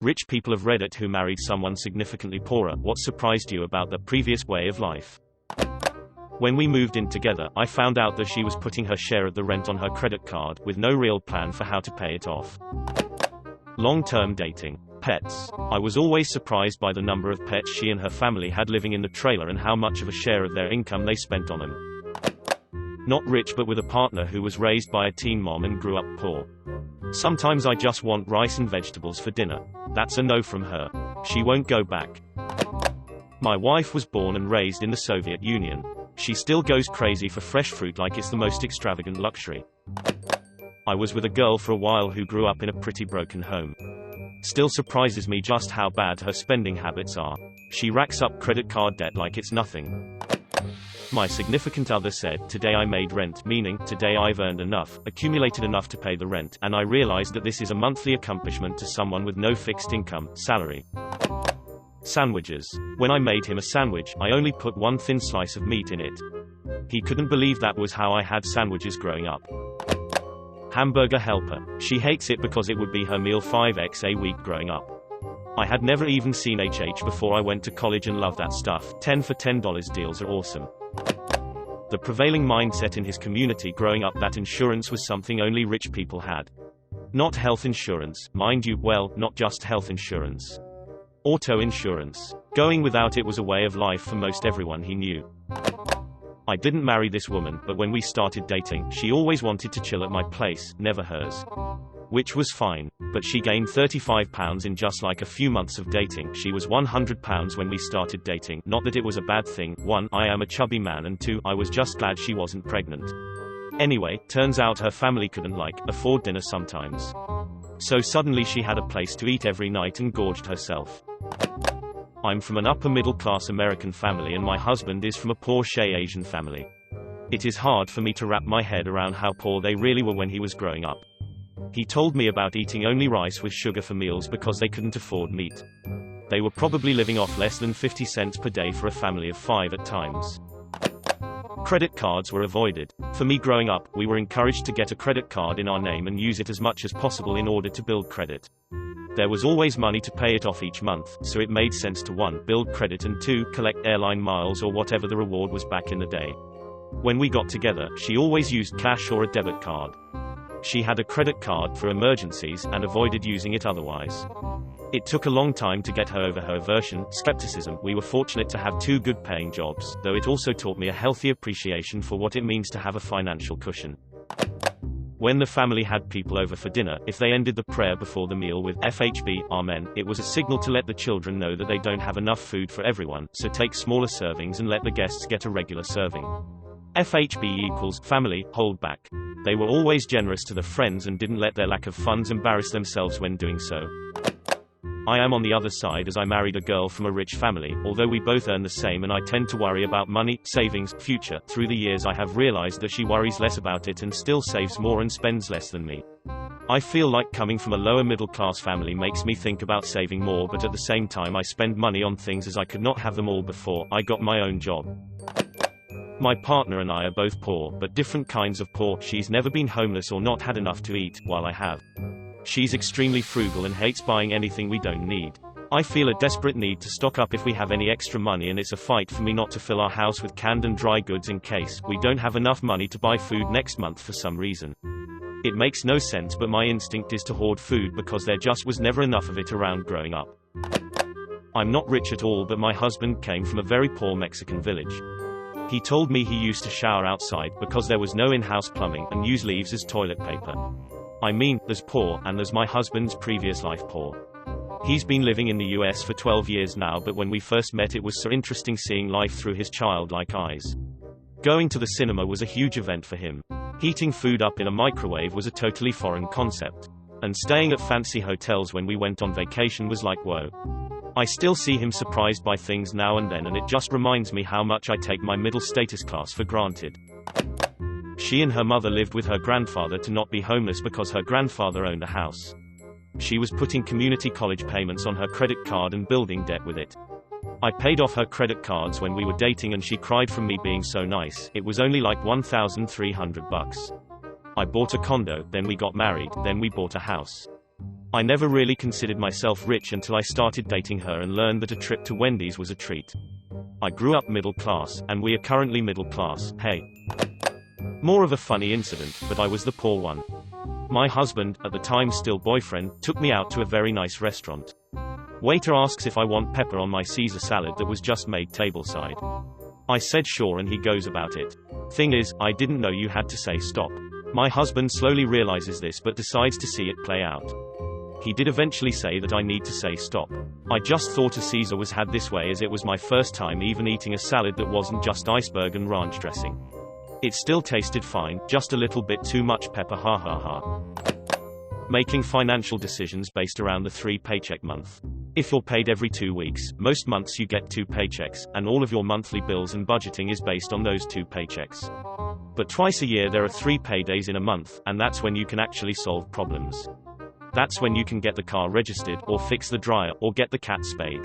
Rich people of Reddit who married someone significantly poorer. What surprised you about their previous way of life? When we moved in together, I found out that she was putting her share of the rent on her credit card, with no real plan for how to pay it off. Long-term dating. Pets. I was always surprised by the number of pets she and her family had living in the trailer and how much of a share of their income they spent on them. Not rich, but with a partner who was raised by a teen mom and grew up poor. Sometimes I just want rice and vegetables for dinner. That's a no from her. She won't go back. My wife was born and raised in the Soviet Union. She still goes crazy for fresh fruit like it's the most extravagant luxury. I was with a girl for a while who grew up in a pretty broken home. Still surprises me just how bad her spending habits are. She racks up credit card debt like it's nothing. My significant other said, "Today I made rent," meaning, today I've earned enough, accumulated enough to pay the rent, and I realized that this is a monthly accomplishment to someone with no fixed income, salary. Sandwiches. When I made him a sandwich, I only put one thin slice of meat in it. He couldn't believe that was how I had sandwiches growing up. Hamburger helper. She hates it because it would be her meal 5x a week growing up. I had never even seen HH before I went to college and loved that stuff. 10 for $10 deals are awesome. The prevailing mindset in his community growing up that insurance was something only rich people had. Not health insurance, mind you, well, not just health insurance. Auto insurance. Going without it was a way of life for most everyone he knew. I didn't marry this woman, but when we started dating, she always wanted to chill at my place, never hers. Which was fine. But she gained 35 pounds in just like a few months of dating. She was 100 pounds when we started dating. Not that it was a bad thing. 1, I am a chubby man, and 2, I was just glad she wasn't pregnant. Anyway, turns out her family couldn't afford dinner sometimes. So suddenly she had a place to eat every night and gorged herself. I'm from an upper middle class American family and my husband is from a poor Shay Asian family. It is hard for me to wrap my head around how poor they really were when he was growing up. He told me about eating only rice with sugar for meals because they couldn't afford meat. They were probably living off less than 50 cents per day for a family of 5 at times. Credit cards were avoided. For me growing up, we were encouraged to get a credit card in our name and use it as much as possible in order to build credit. There was always money to pay it off each month, so it made sense to 1, build credit, and 2, collect airline miles or whatever the reward was back in the day. When we got together, she always used cash or a debit card. She had a credit card for emergencies and avoided using it otherwise. It took a long time to get her over her aversion, skepticism. We were fortunate to have 2 good-paying jobs, though it also taught me a healthy appreciation for what it means to have a financial cushion. When the family had people over for dinner, if they ended the prayer before the meal with FHB, Amen, it was a signal to let the children know that they don't have enough food for everyone, so take smaller servings and let the guests get a regular serving. FHB equals family, hold back. They were always generous to their friends and didn't let their lack of funds embarrass themselves when doing so. I am on the other side as I married a girl from a rich family, although we both earn the same and I tend to worry about money, savings, future. Through the years I have realized that she worries less about it and still saves more and spends less than me. I feel like coming from a lower middle class family makes me think about saving more, but at the same time I spend money on things as I could not have them all before I got my own job. My partner and I are both poor, but different kinds of poor. She's never been homeless or not had enough to eat, while I have. She's extremely frugal and hates buying anything we don't need. I feel a desperate need to stock up if we have any extra money, and it's a fight for me not to fill our house with canned and dry goods in case we don't have enough money to buy food next month for some reason. It makes no sense, but my instinct is to hoard food because there just was never enough of it around growing up. I'm not rich at all, but my husband came from a very poor Mexican village. He told me he used to shower outside because there was no in-house plumbing, and use leaves as toilet paper. I mean, there's poor, and there's my husband's previous life poor. He's been living in the US for 12 years now, but when we first met it was so interesting seeing life through his childlike eyes. Going to the cinema was a huge event for him. Heating food up in a microwave was a totally foreign concept. And staying at fancy hotels when we went on vacation was like whoa. I still see him surprised by things now and then, and it just reminds me how much I take my middle status class for granted. She and her mother lived with her grandfather to not be homeless because her grandfather owned a house. She was putting community college payments on her credit card and building debt with it. I paid off her credit cards when we were dating and she cried from me being so nice. It was only like $1,300. I bought a condo, then we got married, then we bought a house. I never really considered myself rich until I started dating her and learned that a trip to Wendy's was a treat. I grew up middle class, and we are currently middle class, hey. More of a funny incident, but I was the poor one. My husband, at the time still boyfriend, took me out to a very nice restaurant. Waiter asks if I want pepper on my Caesar salad that was just made tableside. I said sure and he goes about it. Thing is, I didn't know you had to say stop. My husband slowly realizes this but decides to see it play out. He did eventually say that I need to say stop. I just thought a Caesar was had this way as it was my first time even eating a salad that wasn't just iceberg and ranch dressing. It still tasted fine, just a little bit too much pepper, ha ha ha. Making financial decisions based around the 3-paycheck month. If you're paid every 2 weeks, most months you get 2 paychecks, and all of your monthly bills and budgeting is based on those 2 paychecks. But twice a year there are 3 paydays in a month, and that's when you can actually solve problems. That's when you can get the car registered, or fix the dryer, or get the cat spayed.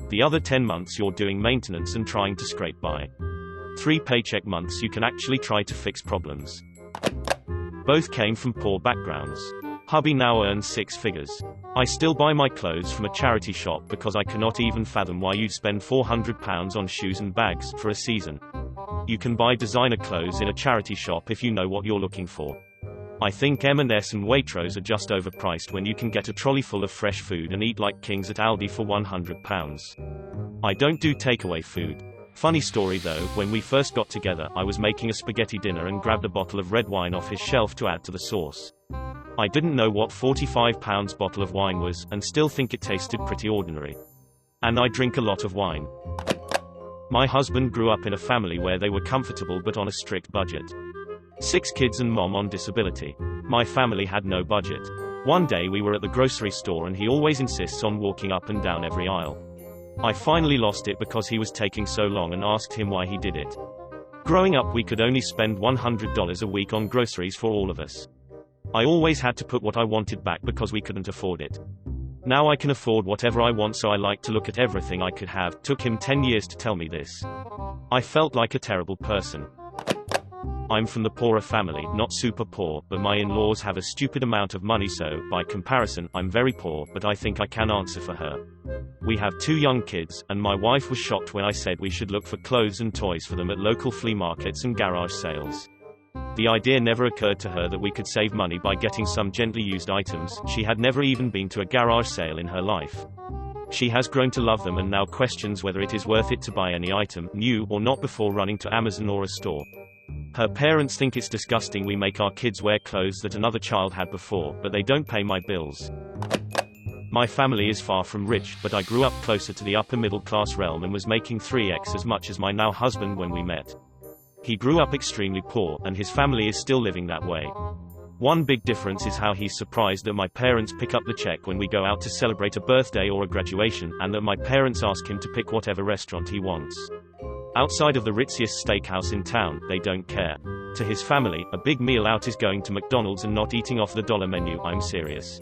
The other 10 months you're doing maintenance and trying to scrape by. 3 paycheck months you can actually try to fix problems. Both came from poor backgrounds. Hubby now earns 6 figures. I still buy my clothes from a charity shop because I cannot even fathom why you'd spend £400 on shoes and bags for a season. You can buy designer clothes in a charity shop if you know what you're looking for. I think M&S and Waitrose are just overpriced when you can get a trolley full of fresh food and eat like kings at Aldi for £100. I don't do takeaway food. Funny story though, when we first got together, I was making a spaghetti dinner and grabbed a bottle of red wine off his shelf to add to the sauce. I didn't know what £45 bottle of wine was, and still think it tasted pretty ordinary. And I drink a lot of wine. My husband grew up in a family where they were comfortable but on a strict budget. 6 kids and mom on disability. My family had no budget. One day we were at the grocery store and he always insists on walking up and down every aisle. I finally lost it because he was taking so long and asked him why he did it. Growing up we could only spend $100 a week on groceries for all of us. I always had to put what I wanted back because we couldn't afford it. Now I can afford whatever I want, so I like to look at everything I could have. Took him 10 years to tell me this. I felt like a terrible person. I'm from the poorer family, not super poor, but my in-laws have a stupid amount of money, so, by comparison, I'm very poor, but I think I can answer for her. We have 2 young kids, and my wife was shocked when I said we should look for clothes and toys for them at local flea markets and garage sales. The idea never occurred to her that we could save money by getting some gently used items. She had never even been to a garage sale in her life. She has grown to love them and now questions whether it is worth it to buy any item, new or not, before running to Amazon or a store. Her parents think it's disgusting we make our kids wear clothes that another child had before, but they don't pay my bills. My family is far from rich, but I grew up closer to the upper middle class realm and was making 3x as much as my now husband when we met. He grew up extremely poor, and his family is still living that way. One big difference is how he's surprised that my parents pick up the check when we go out to celebrate a birthday or a graduation, and that my parents ask him to pick whatever restaurant he wants. Outside of the ritziest steakhouse in town, they don't care. To his family, a big meal out is going to McDonald's and not eating off the dollar menu. I'm serious.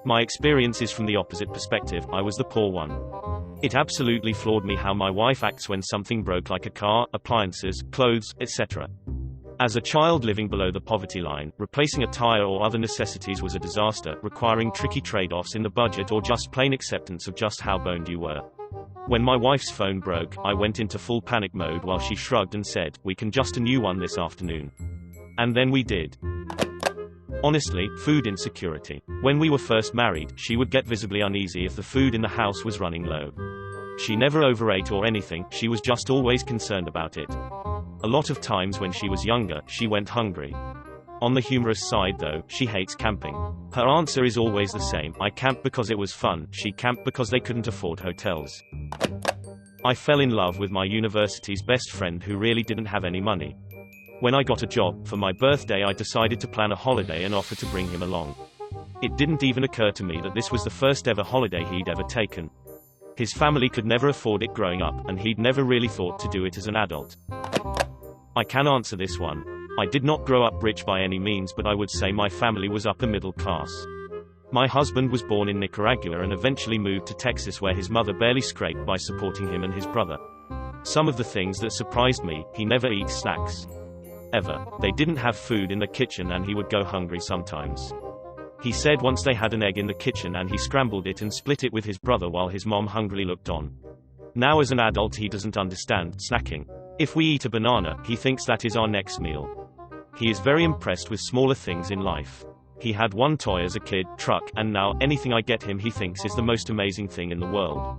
My experience is from the opposite perspective. I was the poor one. It absolutely floored me how my wife acts when something broke, like a car, appliances, clothes, etc. As a child living below the poverty line, replacing a tire or other necessities was a disaster, requiring tricky trade-offs in the budget or just plain acceptance of just how boned you were. When my wife's phone broke, I went into full panic mode while she shrugged and said, "We can just a new one this afternoon." And then we did. Honestly, food insecurity. When we were first married, she would get visibly uneasy if the food in the house was running low. She never overate or anything, she was just always concerned about it. A lot of times when she was younger, she went hungry. On the humorous side though, she hates camping. Her answer is always the same: I camped because it was fun. She camped because they couldn't afford hotels. I fell in love with my university's best friend who really didn't have any money. When I got a job, for my birthday I decided to plan a holiday and offer to bring him along. It didn't even occur to me that this was the first ever holiday he'd ever taken. His family could never afford it growing up, and he'd never really thought to do it as an adult. I can answer this one. I did not grow up rich by any means, but I would say my family was upper middle class. My husband was born in Nicaragua and eventually moved to Texas, where his mother barely scraped by supporting him and his brother. Some of the things that surprised me: he never eats snacks. Ever. They didn't have food in the kitchen and he would go hungry sometimes. He said once they had an egg in the kitchen and he scrambled it and split it with his brother while his mom hungrily looked on. Now as an adult he doesn't understand snacking. If we eat a banana, he thinks that is our next meal. He is very impressed with smaller things in life. He had one toy as a kid, truck, and now, anything I get him he thinks is the most amazing thing in the world.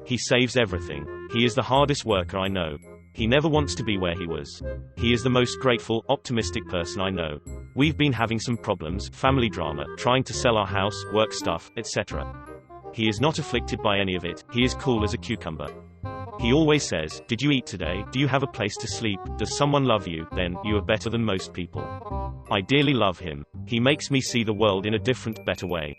He saves everything. He is the hardest worker I know. He never wants to be where he was. He is the most grateful, optimistic person I know. We've been having some problems, family drama, trying to sell our house, work stuff, etc. He is not afflicted by any of it. He is cool as a cucumber. He always says, "Did you eat today? Do you have a place to sleep? Does someone love you? Then, you are better than most people." I dearly love him. He makes me see the world in a different, better way.